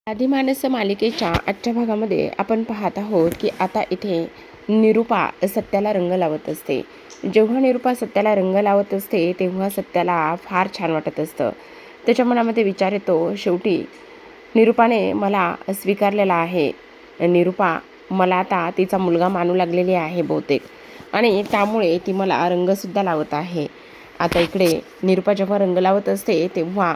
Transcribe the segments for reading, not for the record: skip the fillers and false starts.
आदिमानस मालिकेच्या आजच्या भागामध्ये आपण पाहत आहोत की आता इथे निरूपा सत्याला रंग लावत असते. जेव्हा निरूपा सत्याला रंग लावत असते तेव्हा सत्याला फार छान वाटत असतं. त्याच्या मनामध्ये विचार येतो, शेवटी निरूपाने मला स्वीकारलेला आहे. निरूपा मला आता तिचा मुलगा मानू लागलेली आहे बहुतेक, आणि त्यामुळे ती मला रंगसुद्धा लावत आहे. आता इकडे निरूपा जेव्हा रंग लावत असते तेव्हा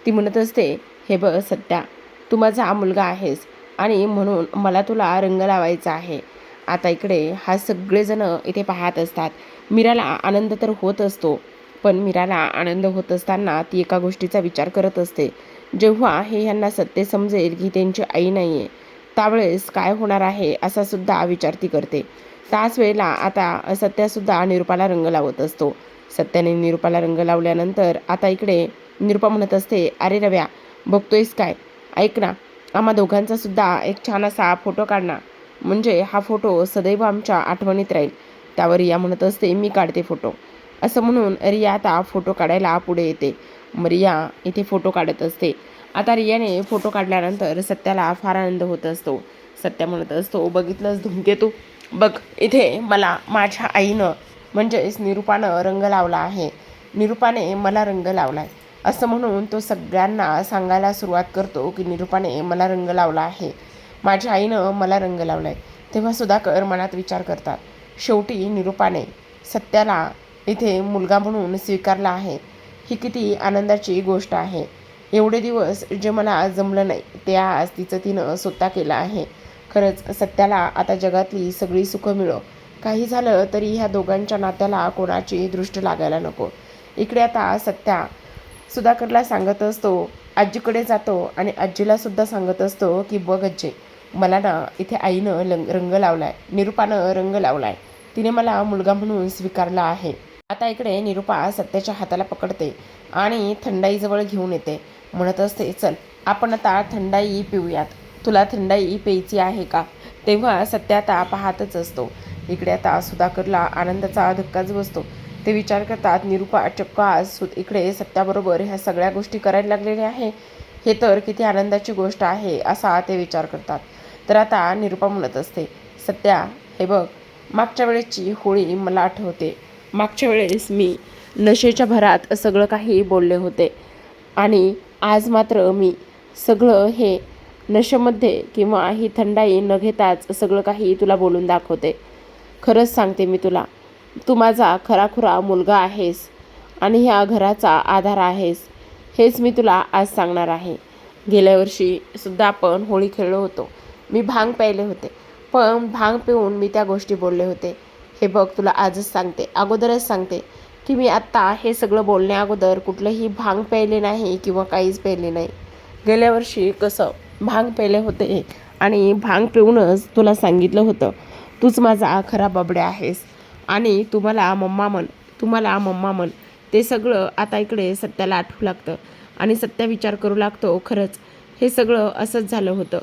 ती म्हणत असते, हे बघ सत्या, तू माझा मुलगा आहेस आणि म्हणून मला तुला रंग लावायचा आहे. आता इकडे हा सगळेजण इथे पाहत असतात. मीराला आनंद तर होत असतो, पण मीराला आनंद होत असताना ती एका गोष्टीचा विचार करत असते. जेव्हा हे यांना सत्य समजेल की त्यांची आई नाही आहे, त्यावेळेस काय होणार आहे असा सुद्धा विचार ती करते. त्याच वेळेला आता सत्यासुद्धा निरूपाला रंग लावत असतो. सत्याने निरूपाला रंग लावल्यानंतर आता इकडे निरूपा म्हणत असते, अरे रव्या, बघतोयस काय, ऐक ना, आम्हा दोघांचा सुद्धा एक छान असा फोटो काढ ना, म्हणजे हा फोटो सदैव आमच्या आठवणीत राहील. त्यावर रिया म्हणत असते, मी काढते फोटो. असं म्हणून रिया आता फोटो काढायला पुढे येते. रिया इथे फोटो काढत असते. आता रियाने फोटो काढल्यानंतर सत्याला फार आनंद होत असतो. सत्या म्हणत असतो, बघितलंच धूमकेतू, बघ इथे मला माझ्या आईनं म्हणजेच निरूपानं रंग लावला आहे. निरूपाने मला रंग लावलाय असं म्हणून तो सगळ्यांना सांगायला सुरुवात करतो की निरूपाने मला रंग लावला आहे, माझ्या आईनं मला रंग लावलाय. तेव्हा सुधाकर मनात विचार करतात, शेवटी निरूपाने सत्याला इथे मुलगा म्हणून स्वीकारला आहे. ही किती आनंदाची गोष्ट आहे. एवढे दिवस जे मला जमलं नाही ते आज तिनं स्वतः केलं आहे. खरंच सत्याला आता जगातली सगळी सुखं मिळो, काही झालं तरी ह्या दोघांच्या नात्याला कोणाची दृष्ट लागायला नको. इकडे आता सत्या सुधाकरला सांगत असतो, आजीकडे जातो आणि आजीला सुद्धा सांगत असतो की बघ आजी, मला ना इथे आईनं रंग लावलाय, निरूपानं रंग लावलाय, तिने मला मुलगा म्हणून स्वीकारला आहे. आता इकडे निरूपा सत्याच्या हाताला पकडते आणि थंडाईजवळ घेऊन येते. म्हणत असते, चल आपण आता थंडाई पिऊयात, तुला थंडाई प्यायची आहे का. तेव्हा सत्या आता पाहतच असतो. इकडे आता सुधाकरला आनंदाचा धक्काच बसतो. ते विचार करतात, निरूपा चक्क आज इकडे सत्याबरोबर ह्या सगळ्या गोष्टी करायला लागलेल्या आहे, हे तर किती आनंदाची गोष्ट आहे असा ते विचार करतात. तर आता निरूपा म्हणत असते, सत्या हे बघ, मागच्या वेळेसची होळी मला आठवते. मागच्या वेळेस मी नशेच्या भरात सगळं काही बोलले होते, आणि आज मात्र मी सगळं हे नशेमध्ये किंवा ही थंडाई न घेताच सगळं काही तुला बोलून दाखवते. खरंच सांगते मी तुला, तू माझा खराखुरा मुलगा आहेस आणि ह्या घराचा आधार आहेस, हेच मी तुला आज सांगणार आहे. गेल्या वर्षी सुद्धा आपण होळी खेळलो होतो. मी भांग प्यायले होते, पण भांग पिऊन मी त्या गोष्टी बोलले होते. हे बघ, तुला आजच सांगते, अगोदरच सांगते की मी आत्ता हे सगळं बोलण्या अगोदर कुठलंही भांग प्यायले नाही किंवा काहीच प्यायले नाही. गेल्या वर्षी कसं भांग प्यायले होते आणि भांग पिऊनच तुला सांगितलं होतं, तूच माझा खरा बाबड्या आहेस आणि तुम्हाला मम्मा म्हण. ते सगळं आता इकडे सत्याला आठवू लागतं आणि सत्या विचार करू लागतो, खरंच हे सगळं असंच झालं होतं.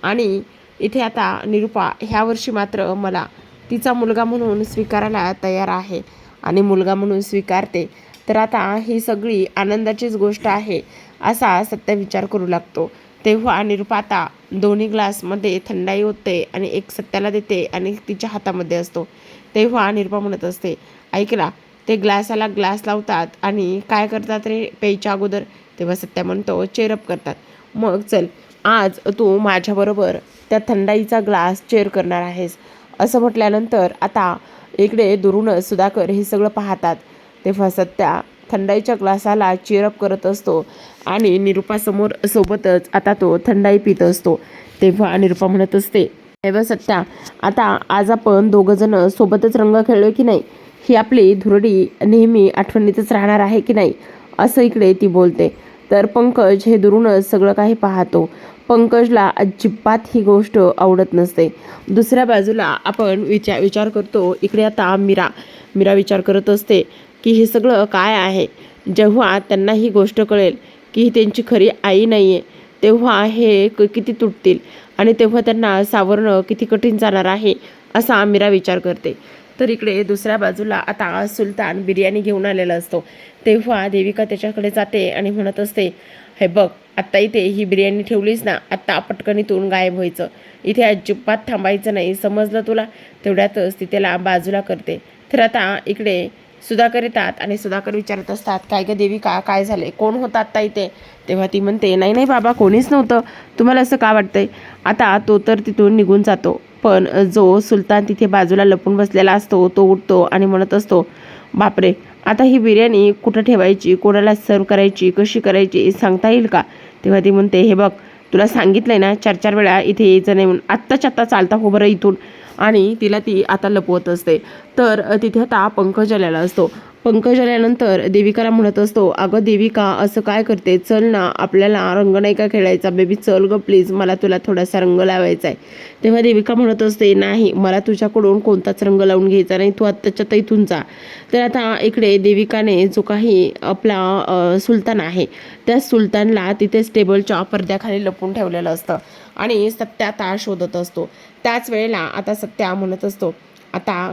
आणि इथे आता निरूपा ह्या वर्षी मात्र मला तिचा मुलगा म्हणून स्वीकारायला तयार आहे आणि मुलगा म्हणून स्वीकारते, तर आता ही सगळी आनंदाचीच गोष्ट आहे असा सत्य विचार करू लागतो. तेव्हा निरूपा आता दोन्ही ग्लासमध्ये थंडाई ओतते आणि एक सत्याला देते आणि तिच्या हातामध्ये असतो. तेव्हा निरूपा म्हणत असते, ऐकला, ते ग्लासाला ग्लास लावतात आणि काय करतात रे प्यायच्या अगोदर. तेव्हा सत्या म्हणतो, चेअरअप करतात. मग चल, आज तू माझ्याबरोबर त्या थंडाईचा ग्लास चेअर करणार आहेस. असं म्हटल्यानंतर आता इकडे दुरूनच सुधाकर हे सगळं पाहतात. तेव्हा सत्या थंडाईच्या ग्लासाला चेअरअप करत असतो आणि निरूपासमोर सोबतच आता तो थंडाई पित असतो. तेव्हा निरूपा म्हणत असते, हे बघ सत्या, आता आज आपण दोघंजणं सोबतच रंग खेळलो की नाही, ही आपली धुरडी नेहमी आठवणीतच राहणार आहे की नाही, असं इकडे ती बोलते. तर पंकज हे दुरूनच सगळं काही पाहतो. पंकजला अजिबात ही गोष्ट आवडत नसते. दुसऱ्या बाजूला आपण विचार करतो, इकडे आता मीरा विचार करत असते की हे सगळं काय आहे. जेव्हा त्यांना ही गोष्ट कळेल की ही त्यांची खरी आई नाही आहे, तेव्हा हे किती तुटतील आणि तेव्हा त्यांना सावरणं किती कठीण जाणार आहे असा मीरा विचार करते. तर इकडे दुसऱ्या बाजूला आता सुलतान बिर्याणी घेऊन आलेला असतो. तेव्हा देविका त्याच्याकडे जाते आणि म्हणत असते, हे बघ, आत्ता इथे ही बिर्याणी ठेवलीस ना, आत्ता पटकन इथून गायब व्हायचं, इथे अजिबात थांबायचं नाही, समजलं तुला. तेवढ्यातच ती त्याला बाजूला करते. तर आता इकडे सुधाकर येतात आणि सुधाकर विचारत असतात, काय गं देविका, काय झाले, कोण होता आत्ता इथे? तेव्हा ती म्हणते, नाही नाही बाबा, कोणीच नव्हतं. तुम्हाला असं का वाटतंय? आता तो तर तिथून निघून जातो, पण जो सुलतान तिथे बाजूला लपून बसलेला असतो तो उठतो आणि म्हणत असतो, बापरे, आता ही बिर्याणी कुठं ठेवायची, कोणाला सर्व करायची, कशी करायची सांगता येईल का? तेव्हा ती म्हणते, हे बघ, तुला सांगितलंय ना 4-4 वेळा इथे यायचं नाही म्हणून, आत्ताच्या आत्ता चालता हो बरं इथून. आणि तिला ती आता लपवत असते. तर तिथे आता पंकज आलेला असतो. पंकज आल्यानंतर देविकाला म्हणत असतो, अगं देविका, असं काय करते, चल ना, आपल्याला रंग नाही का खेळायचा, बेबी चल गं प्लीज, मला तुला थोडासा रंग लावायचा आहे. तेव्हा देविका म्हणत असते, नाही, मला तुझ्याकडून कोणताच रंग लावून घ्यायचा नाही, तू आत्ताच्या आत्ता इथून जा. तर आता इकडे देविकाने जो काही आपला सुलतान आहे, त्या सुलतानला तिथेच टेबलच्या पडद्याखाली लपून ठेवलेलं असतं आणि सत्या आता शोधत असतो. त्याच वेळेला आता सत्या म्हणत असतो, आता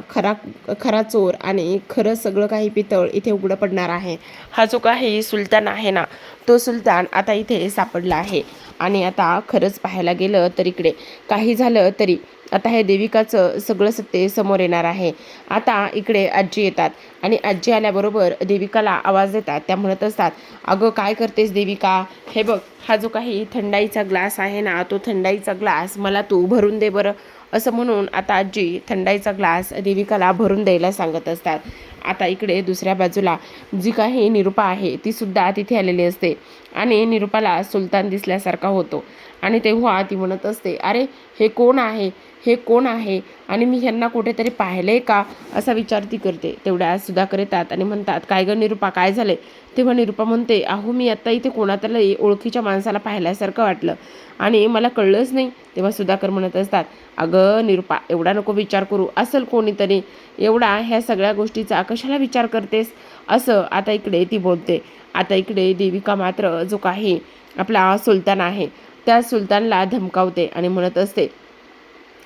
खरा चोर आणि खरं सगळं काही पितळ इथे उघडं पडणार आहे. हा जो काही सुलतान आहे ना, तो सुलतान आता इथे सापडला आहे. आणि आता खरंच पाहायला गेलं तर इकडे काही झालं तरी आता हे देविकाचं सगळं सत्य समोर येणार आहे. आता इकडे आजी येतात आणि आजी आल्याबरोबर देविकाला आवाज देतात. त्या म्हणत असतात, अगं काय करतेस देविका, हे बघ, हा जो काही थंडाईचा ग्लास आहे ना, तो थंडाईचा ग्लास मला तू भरून दे बरं. असं म्हणून आता आजी थंडाईचा ग्लास देविकाला भरून द्यायला सांगत असतात. आता इकडे दुसऱ्या बाजूला जी काही निरुपा आहे ती सुद्धा तिथे आलेली असते आणि निरुपाला सुलतान दिसल्यासारखा होतो. आणि तेव्हा ती म्हणत असते, अरे हे कोण आहे, हे कोण आहे, आणि मी ह्यांना कुठेतरी पाहिलंय का, असा विचार ती करते. तेवढ्या सुधाकर येतात आणि म्हणतात, काय गं निरुपा, काय झाले? तेव्हा निरुपा म्हणते, अहो मी आत्ता इथे कोणातरी ओळखीच्या माणसाला पाहिल्यासारखं वाटलं आणि मला कळलंच नाही. तेव्हा सुधाकर म्हणत असतात, अगं निरुपा, एवढा नको विचार करू, असेल कोणीतरी, एवढा ह्या सगळ्या गोष्टीचा कशाला विचार करतेस, असं आता इकडे ती बोलते. आता इकडे देविका मात्र जो काही आपला सुलतान आहे त्या सुलतानला धमकावते आणि म्हणत असते,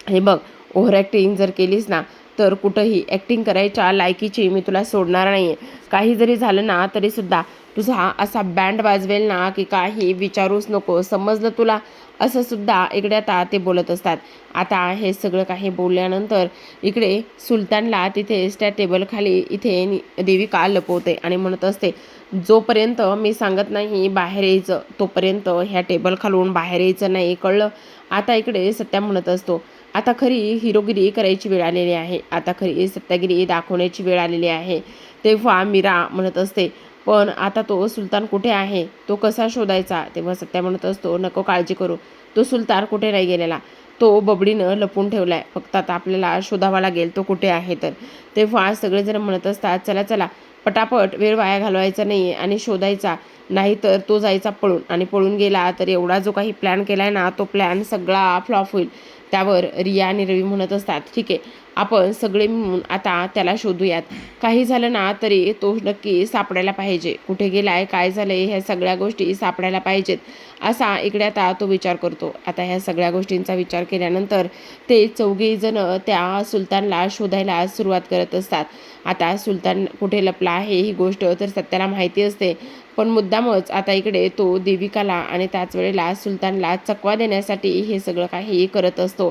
हे बघ, ओव्हर ॲक्टिंग जर केलीस ना तर कुठंही ॲक्टिंग करायच्या लायकीची मी तुला सोडणार नाही आहे. काही जरी झालं ना तरीसुद्धा तुझा असा बँड वाजवेल ना की काही विचारूच नको, समजलं तुला, असं सुद्धा इकडे आता ते बोलत असतात. आता हे सगळं काही बोलल्यानंतर इकडे सुलतानला तिथेच त्या टेबलखाली इथे देविका लपवते आणि म्हणत असते, जोपर्यंत मी सांगत नाही बाहेर यायचं तोपर्यंत ह्या टेबल खालून बाहेर यायचं नाही, कळलं? आता इकडे सत्या म्हणत असतो, आता खरी हिरोगिरी करायची वेळ आलेली आहे, आता खरी सत्यागिरी दाखवण्याची वेळ आलेली आहे. तेव्हा मीरा म्हणत असते, पण आता तो सुलतान कुठे आहे, तो कसा शोधायचा? तेव्हा सत्या म्हणत असतो, नको काळजी करू, तो सुलतान कुठे नाही गेलेला, तो बबडीनं लपून ठेवलाय, फक्त आता आपल्याला शोधावा लागेल तो कुठे आहे तर. तेव्हा सगळेजण म्हणत असतात, चला चला, पटापट वेळ वाया घालवायचा नाही आणि शोधायचा, नाही तर तो जायचा पळून, आणि पळून गेला तर एवढा जो काही प्लॅन केलाय ना तो प्लॅन सगळा फ्लॉप होईल. त्यावर रिया आणि रवी म्हणत असतात, ठीक आहे, आपण सगळे मिळून आता त्याला शोधूयात, काही झालं ना तरी तो नक्की सापडायला पाहिजे, कुठे गेलाय, काय झालंय, ह्या सगळ्या गोष्टी सापडायला पाहिजेत, असा इकडे आता तो विचार करतो. आता ह्या सगळ्या गोष्टींचा विचार केल्यानंतर ते चौघेजण त्या सुलतानला शोधायला सुरुवात करत असतात. आता सुलतान कुठे लपला आहे ही गोष्ट तर सत्याला माहिती असते, पण मुद्दामच आता इकडे तो देविकाला आणि त्याच वेळेला सुलतानला चकवा देण्यासाठी हे सगळं काही करत असतो.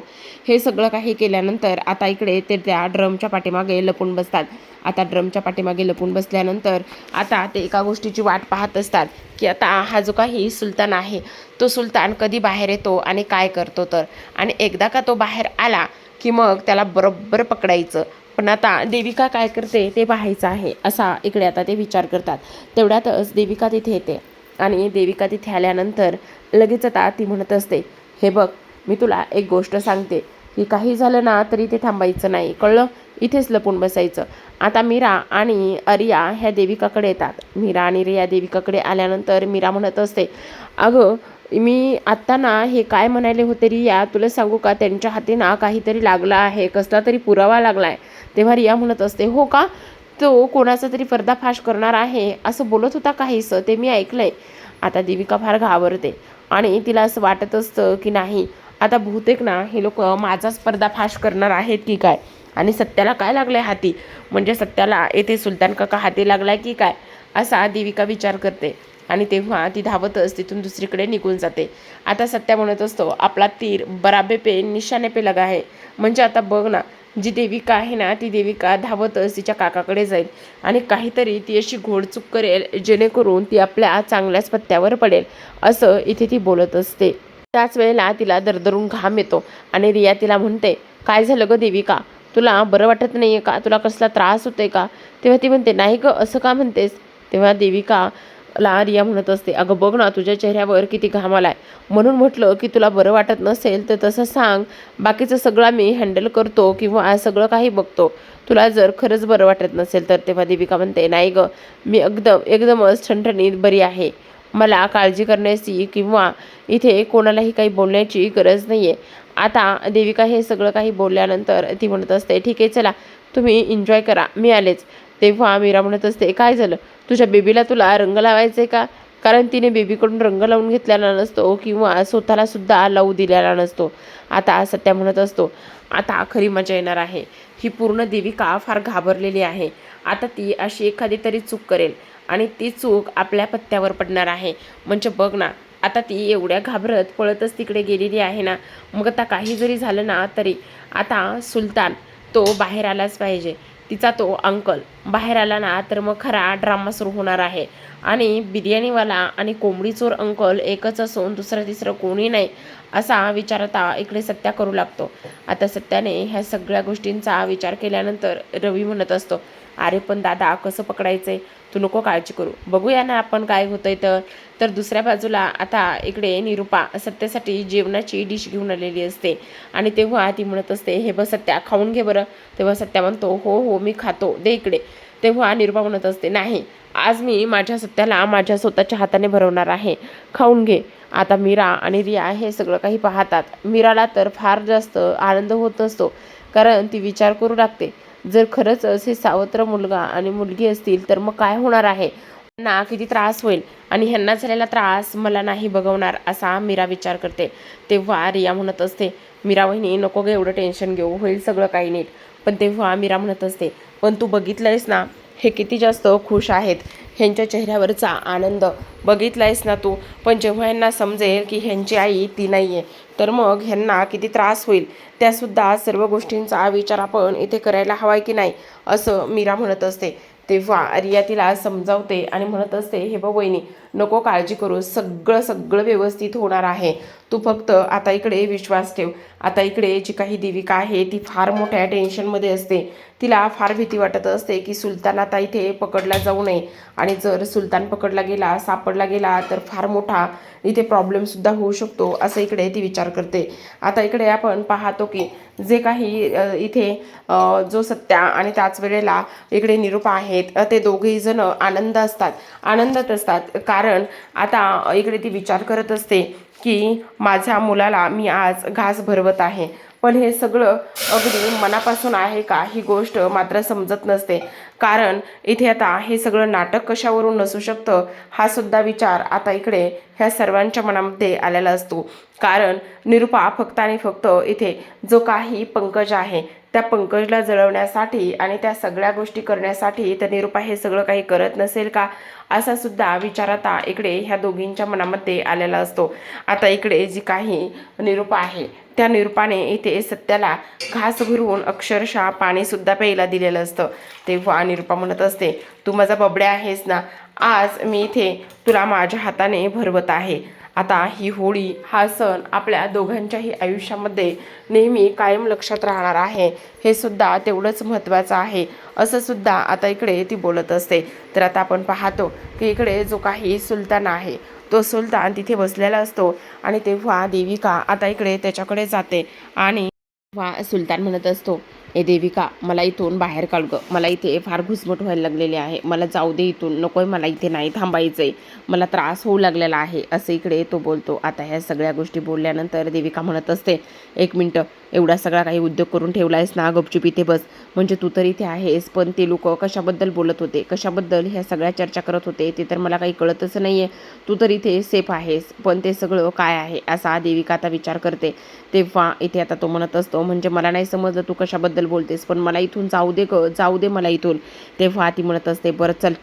हे सगळं काही केल्यानंतर आता इकडे ते त्या ड्रमच्या पाठीमागे लपून बसतात. आता ड्रमच्या पाठीमागे लपून बसल्यानंतर आता ते एका गोष्टीची वाट पाहत असतात की आता हा जो काही सुलतान आहे तो सुलतान कधी बाहेर येतो आणि काय करतो तर, आणि एकदा का तो बाहेर आला की मग त्याला बरोबर पकडायचं. पण आता देविका काय करते ते पाहायचं आहे, असा इकडे आता ते विचार करतात. तेवढ्यातच देविका तिथे येते आणि देविका तिथे आल्यानंतर लगेच आता ती म्हणत असते, हे बघ, मी तुला एक गोष्ट सांगते की काही झालं ना तरी ते थांबायचं नाही, कळलं, इथेच लपून बसायचं. आता मीरा आणि रिया ह्या देविकाकडे येतात. मीरा आणि रिया देविकाकडे आल्यानंतर मीरा म्हणत असते, अगं मी आत्ता ना हे काय म्हणाले होते रिया, तुला सांगू का, त्यांच्या हाती ना काहीतरी लागला आहे, कसला तरी पुरावा लागला आहे. तेव्हा रिया म्हणत असते, हो का, तो कोणाचा तरी पर्दाफाश करणार आहे असं बोलत होता काहीसं, ते मी ऐकलंय. आता देविका फार घाबरते आणि तिला असं वाटत असतं की नाही, आता बहुतेक ना हे लोक माझाच पर्दाफाश करणार आहेत की काय, आणि सत्याला काय लागलंय हाती, म्हणजे सत्याला येथे सुलतान काका हाती लागलाय की काय, असा देविका विचार करते. आणि तेव्हा ती धावतच तिथून दुसरीकडे निघून जाते. आता सत्या म्हणत असतो, आपला तीर बराबे पे निशाने पे लगा आहे. म्हणजे आता बघ ना, जी देविका आहे ना, ती देविका धावतच तिच्या काकाकडे जाईल आणि काहीतरी ती अशी घोडचूक करेल जेणेकरून ती आपल्या चांगल्याच पत्त्यावर पडेल, असं इथे ती बोलत असते. त्याच वेळेला तिला दरदरून घाम येतो आणि रिया तिला म्हणते, काय झालं गं देविका, तुला बरं वाटत नाही आहे का, तुला कसला त्रास होतोय का? तेव्हा ती म्हणते, नाही गं, असं का म्हणतेस? तेव्हा देविकाला रिया म्हणत असते, अगं बघ ना, तुझ्या चेहऱ्यावर किती घाम आलाय, म्हणून म्हटलं की तुला बरं वाटत नसेल तर तसं सांग, बाकीचं सगळं मी हँडल करतो किंवा सगळं काही बघतो, तुला जर खरंच बरं वाटत नसेल तर. तेव्हा देविका म्हणते, नाही गं, मी एकदमच ठणठणीत बरी आहे, मला काळजी करण्याची किंवा इथे कोणालाही काही बोलण्याची गरज नाही आहे. आता देविका हे सगळं काही बोलल्यानंतर ती म्हणत असते, ठीक आहे, चला तुम्ही एन्जॉय करा, मी आलेच. तेव्हा मीरा म्हणत असते, काय झालं, तुझ्या बेबीला तुला रंग लावायचा आहे का? कारण तिने बेबीकडून रंग लावून घेतलेला नसतो किंवा स्वतःला सुद्धा लावू दिलेला नसतो. आता सत्या म्हणत असतो, आता खरी मजा येणार आहे. ही पूर्ण देविका फार घाबरलेली आहे. आता ती अशी एखादी तरी चूक करेल आणि ती चूक आपल्या पत्त्यावर पडणार आहे. म्हणजे बघ ना, आता ती एवढ्या घाबरत पळतच तिकडे गेलेली आहे ना, मग आता काही जरी झालं ना तरी आता सुलतान तो बाहेर आलाच पाहिजे. तिचा तो अंकल बाहेर आला ना तर मग खरा ड्रामा सुरू होणार आहे. आणि बिर्याणीवाला आणि कोंबडी चोर अंकल एकच असून दुसरं तिसरं कोणी नाही, असा विचार आता इकडे सत्या करू लागतो. आता सत्याने ह्या सगळ्या गोष्टींचा विचार केल्यानंतर रवी म्हणत असतो, अरे पण दादा, कसं पकडायचंय, तू नको काळजी करू, बघूया ना आपण काय होतंय. तर दुसऱ्या बाजूला आता इकडे निरुपा सत्यासाठी जेवणाची डिश घेऊन आलेली असते आणि तेव्हा ती म्हणत असते, हे बघ सत्या, खाऊन घे बरं. तेव्हा सत्या म्हणतो, हो हो मी खातो, दे इकडे. तेव्हा निरुपा म्हणत असते, नाही, आज मी माझ्या सत्याला माझ्या स्वतःच्या हाताने भरवणार आहे, खाऊन घे. आता मीरा आणि रिया हे सगळं काही पाहतात. मीराला तर फार जास्त आनंद होत असतो, कारण ती विचार करू लागते, जर खरंच असे सावत्र मुलगा आणि मुलगी असतील तर मग काय होणार आहे, ना किती त्रास होईल आणि ह्यांना झालेला त्रास मला नाही बघवणार, असा मीरा विचार करते. तेव्हा रिया म्हणत असते, मीरा वहिनी नको गे एवढं टेन्शन घेऊ, होईल सगळं काही नीट. पण तेव्हा मीरा म्हणत असते, पण तू बघितलंयस ना, हे किती जास्त खुश आहेत, ह्यांच्या चेहऱ्यावरचा आनंद बघितलायस ना तू. पण जेव्हा ह्यांना समजेल की ह्यांची आई ती नाही आहे तर मग ह्यांना किती त्रास होईल, त्यासुद्धा सर्व गोष्टींचा विचार आपण इथे करायला हवा की नाही, असं मीरा म्हणत असते. तेव्हा रिया तिला समजावते आणि म्हणत असते, हे बघ वहिनी, नको काळजी करू, सगळं सगळं व्यवस्थित होणार आहे, तू फक्त आता इकडे विश्वास ठेव. आता इकडे जी काही देविका आहे ती फार मोठ्या टेन्शनमध्ये असते. तिला फार भीती वाटत असते की सुलतान आता इथे पकडला जाऊ नये आणि जर सुलतान पकडला गेला, सापडला गेला तर फार मोठा इथे प्रॉब्लेमसुद्धा होऊ शकतो, असं इकडे ती विचार करते. आता इकडे आपण पाहतो की जे काही इथे जो सत्या आणि त्याच वेळेला इकडे निरुपा आहेत, ते दोघेही जण आनंदात असतात. कारण आता इकडे ती विचार करत असते की माझ्या मुलाला मी आज घास भरवत आहे, पण हे सगळं अगदी मनापासून आहे का, ही गोष्ट मात्र समजत नसते. कारण इथे आता हे सगळं नाटक कशावरून नसू शकतं, हा सुद्धा विचार आता इकडे ह्या सर्वांच्या मनामध्ये आलेला असतो. कारण निरुपा फक्त आणि फक्त इथे जो काही पंकज आहे त्या पंकजला जळवण्यासाठी आणि त्या सगळ्या गोष्टी करण्यासाठी तर निरुपा हे सगळं काही करत नसेल का, असा सुद्धा विचार आता इकडे ह्या दोघींच्या मनामध्ये आलेला असतो. आता इकडे जी काही निरुपा आहे त्या निरुपाने इथे सत्याला घास भरून अक्षरशः पाणीसुद्धा प्यायला दिलेलं असतं. तेव्हा निरुपा म्हणत असते, तू माझा बबड्या आहेस ना, आज मी इथे तुला माझ्या हाताने भरवत आहे. आता ही होळी हा सण आपल्या दोघांच्याही आयुष्यामध्ये नेहमी कायम लक्षात राहणार आहे, हे सुद्धा तेवढंच महत्त्वाचं आहे, असं सुद्धा आता इकडे ती बोलत असते. तर आता आपण पाहतो की इकडे जो काही सुलतान आहे तो सुलतान तिथे बसलेला असतो आणि तेव्हा देविका आता इकडे त्याच्याकडे जाते आणि सुलतान म्हणत असतो, ए देविका, मला इथून बाहेर काढ गं, मला इथे फार घुसमट व्हायला लागलेली आहे, मला जाऊ दे इथून, नको आहे, मला इथे नाही थांबायचं आहे, मला त्रास होऊ लागलेला आहे, असं इकडे तो बोलतो. आता ह्या सगळ्या गोष्टी बोलल्यानंतर देविका म्हणत असते, एक मिनटं, एवढा सगळा काही उद्योग करून ठेवला आहेस ना, गपचूप इथे बस. म्हणजे तू तर इथे आहेस, पण ते लोक कशाबद्दल बोलत होते, कशाबद्दल ह्या सगळ्या चर्चा करत होते, ते तर मला काही कळतच नाही आहे. तू तर इथे सेफ आहेस, पण ते सगळं काय आहे, असा देविका आता विचार करते. तेव्हा इथे आता तो म्हणत असतो, म्हणजे मला नाही समजलं तू कशाबद्दल माझ्याबद्दल बोलतेस, पण मला इथून जाऊ दे जाऊ दे मला इथून. तेव्हा ती म्हणत असते, बरं चल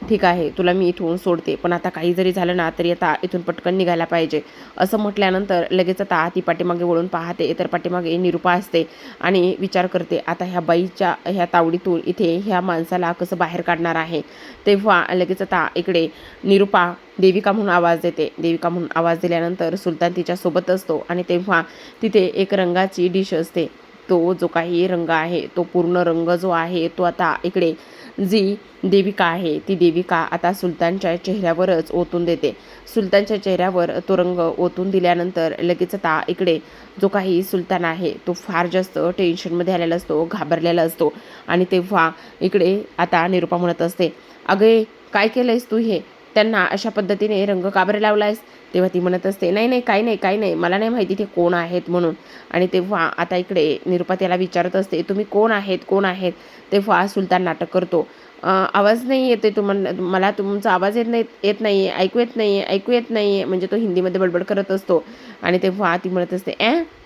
ठीक आहे, तुला मी इथून सोडते, पण आता काही जरी झालं ना तरी आता इथून पटकन निघायला पाहिजे. असं म्हटल्यानंतर लगेच आता ती पाठीमागे वळून पाहते, तर पाठीमागे निरुपा असते आणि विचार करते, आता ह्या बाईच्या ह्या तावडीतून इथे ह्या माणसाला कसं बाहेर काढणार आहे. तेव्हा लगेच आता इकडे निरुपा देविका म्हणून आवाज देते. देविका म्हणून आवाज दिल्यानंतर सुलतान तिच्यासोबत असतो आणि तेव्हा तिथे एक रंगाची डिश असते. तो जो काही रंग आहे तो पूर्ण रंग जो आहे तो आता इकडे जी देविका आहे ती देविका आता सुलतानच्या चेहऱ्यावरच ओतून देते. सुलतानच्या चेहऱ्यावर तो रंग ओतून दिल्यानंतर लगेच आता इकडे जो काही सुलतान आहे तो फार जास्त टेन्शनमध्ये आलेला असतो, घाबरलेला असतो. आणि तेव्हा इकडे आता निरुपा म्हणत असते, अगे काय केलंयस तू हे? त्यांना अशा पद्धतीने रंग का बरं लावलायस? तेव्हा ती म्हणत असते, नाही नाही काही नाही, मला नाही माहिती ते कोण आहेत म्हणून. आणि तेव्हा आता इकडे निरुपा त्याला विचारत असते, तुम्ही कोण आहेत? तेव्हा सुलतान नाटक करतो, आवाज नाही येते मला तुमचा आवाज येत नाही, ऐकू येत नाही म्हणजे तो हिंदीमध्ये बडबड करत असतो. आणि तेव्हा ती म्हणत असते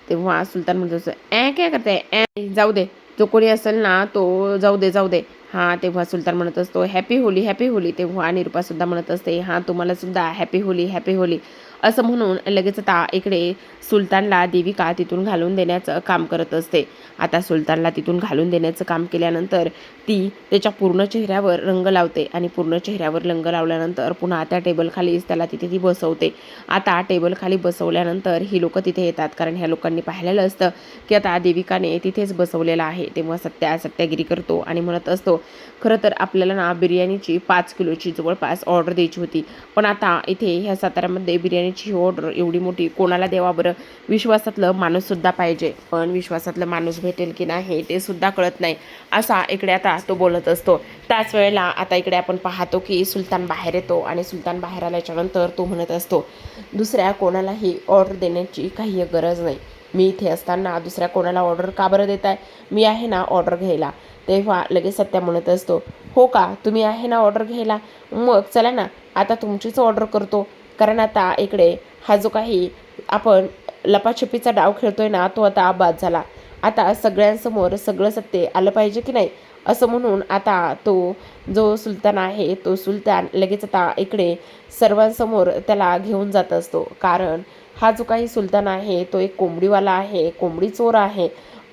तेव्हा सुलतान म्हणत असतो, काय करताय? जाऊ दे, जो कोणी असेल ना तो जाऊ दे. हां, तेव्हा सुलतान म्हणत असतो, हॅपी होली. तेव्हा निरुपासुद्धा म्हणत असते, हां तुम्हाला सुद्धा हॅपी होली. असं म्हणून लगेच आता इकडे सुलतानला देविका तिथून घालून देण्याचं काम करत असते. आता सुलतानला तिथून घालून देण्याचं काम केल्यानंतर ती त्याच्या पूर्ण चेहऱ्यावर रंग लावते आणि पूर्ण चेहऱ्यावर रंग लावल्यानंतर पुन्हा त्या टेबलखालीच त्याला तिथे ती बसवते. आता टेबलखाली बसवल्यानंतर ही लोकं तिथे येतात, कारण ह्या लोकांनी पाहिलेलं असतं की आता देविकाने तिथेच बसवलेलं आहे. तेव्हा सत्यागिरी करतो आणि म्हणत असतो, खरं तर आपल्याला ना बिर्याणीची 5 किलोची जवळपास ऑर्डर द्यायची होती, पण आता इथे ह्या साताऱ्यामध्ये बिर्याणीची ऑर्डर एवढी मोठी कोणाला द्यावा बरं? विश्वासातलं माणूससुद्धा पाहिजे, पण विश्वासातलं माणूस भेटेल की नाही ते सुद्धा कळत नाही. असा इकडे आता तो बोलत असतो. त्याच वेळेला आता इकडे आपण पाहतो की सुलतान बाहेर येतो आणि सुलतान बाहेर आल्याच्यानंतर तो म्हणत असतो, दुसऱ्या कोणालाही ऑर्डर देण्याची काही गरज नाही. मी इथे असताना दुसऱ्या कोणाला ऑर्डर का बरं देताय? मी आहे ना ऑर्डर घ्यायला. तेव्हा लगेच सत्या म्हणत असतो, हो का, तुम्ही आहे ना ऑर्डर घ्यायला? मग चला ना आता तुमचीच ऑर्डर करतो. कारण आता इकडे हा जो काही आपण लपाछपीचा डाव खेळतोय ना तो आता बाद झाला. आता सगळ्यांसमोर सगळं सत्य आलं पाहिजे की नाही? असं म्हणून आता तो जो सुलतान आहे तो सुलतान लगेच आता इकडे सर्वांसमोर त्याला घेऊन जात असतो. कारण हा जो काही सुलतान आहे तो एक कोंबडीवाला आहे, कोंबडी चोर आहे,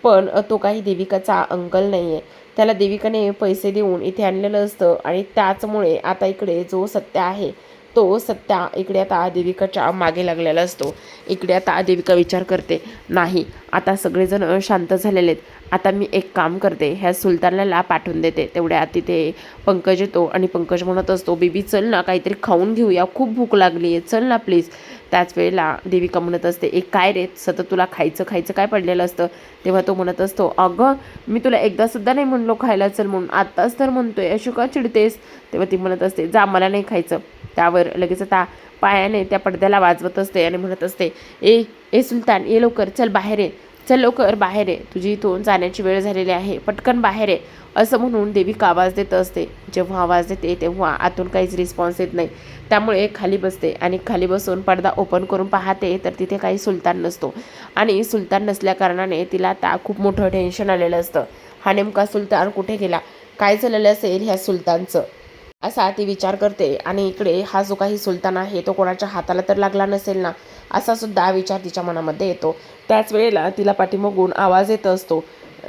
पण तो काही देविकाचा अंकल नाही आहे. त्याला देविकाने पैसे देऊन इथे आणलेलं असतं आणि त्याचमुळे आता इकडे जो सत्य आहे तो सत्या इकडे आता देविकाच्या मागे लागलेला असतो. इकडे आता देविका विचार करते, नाही आता सगळेजण शांत झालेले आहेत, आता मी एक काम करते, ह्या सुलतानाला पाठवून देते. तेवढ्या तिथे पंकज येतो आणि पंकज म्हणत असतो, बेबी चल ना काहीतरी खाऊन घेऊया, खूप भूक लागली आहे, चल ना प्लीज. त्याच वेळेला देविका म्हणत असते, एक काय रे सतत तुला खायचं काय पडलेलं असतं? तेव्हा तो म्हणत असतो, अगं मी तुला एकदासुद्धा नाही म्हणलो खायला चल म्हणून, आत्ताच तर म्हणतोय, अशी का चिडतेस? तेव्हा ती म्हणत असते, जा मला नाही खायचं. त्यावर लगेच आता पायाने त्या पडद्याला वाजवत असते आणि म्हणत असते, ए सुलतान ये लवकर, चल लवकर बाहेर ये, तुझी इथून जाण्याची वेळ झालेली आहे, पटकन बाहेर ये. असं म्हणून देविका आवाज देत असते. जेव्हा आवाज देते तेव्हा आतून काहीच रिस्पॉन्स येत नाही. त्यामुळे खाली बसते आणि खाली बसून पडदा ओपन करून पाहते तर तिथे काही सुलतान नसतो. आणि सुलतान नसल्या कारणाने तिला आता खूप मोठं टेन्शन आलेलं असतं. हा नेमका सुलतान कुठे गेला? काय झालेलं असेल ह्या सुलतानचं? असा ती विचार करते. आणि इकडे हा जो काही सुलतान आहे तो कोणाच्या हाताला तर लागला नसेल ना, असा सुद्धा विचार तिच्या मनामध्ये येतो. त्याच वेळेला तिला पाठीमागून आवाज येत असतो,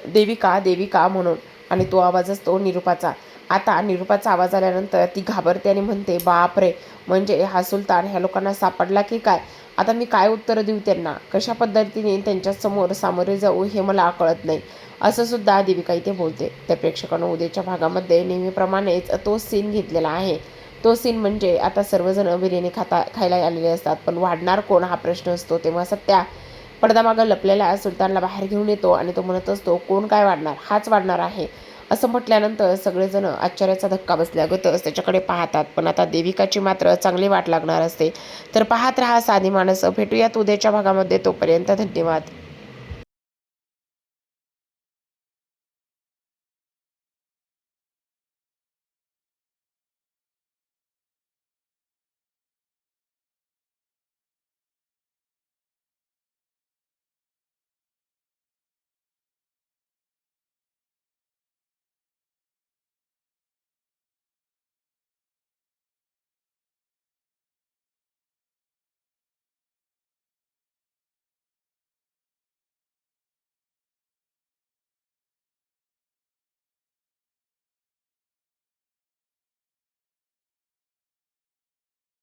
देविका म्हणून. आणि तो आवाज असतो निरुपाचा. आता निरुपाचा आवाज आल्यानंतर ती घाबरते आणि म्हणते, बाप रे, म्हणजे हा सुलतान ह्या लोकांना सापडला की काय? आता मी काय उत्तर देऊ त्यांना? कशा पद्धतीने त्यांच्यासमोर सामोरे जाऊ हे मला कळत नाही. असं सुद्धा देविका इथे बोलते. त्या प्रेक्षकांना उद्याच्या भागामध्ये नेहमीप्रमाणेच तो सीन घेतलेला आहे. तो सीन म्हणजे आता सर्वजण बिर्याणी खायला आलेले असतात, पण वाढणार कोण हा प्रश्न असतो. तेव्हा सत्या पडद्यामागं लपलेल्या सुलतानला बाहेर घेऊन येतो आणि तो म्हणत असतो, कोण काय वाढणार? हाच वाढणार आहे. असं म्हटल्यानंतर सगळेजण आश्चर्याचा धक्का बसल्यागतच त्याच्याकडे पाहतात. पण आता देविकाची मात्र चांगली वाट लागणार असते. तर पाहत रहा साधी माणसं. भेटूयात उद्याच्या भागामध्ये. तोपर्यंत धन्यवाद.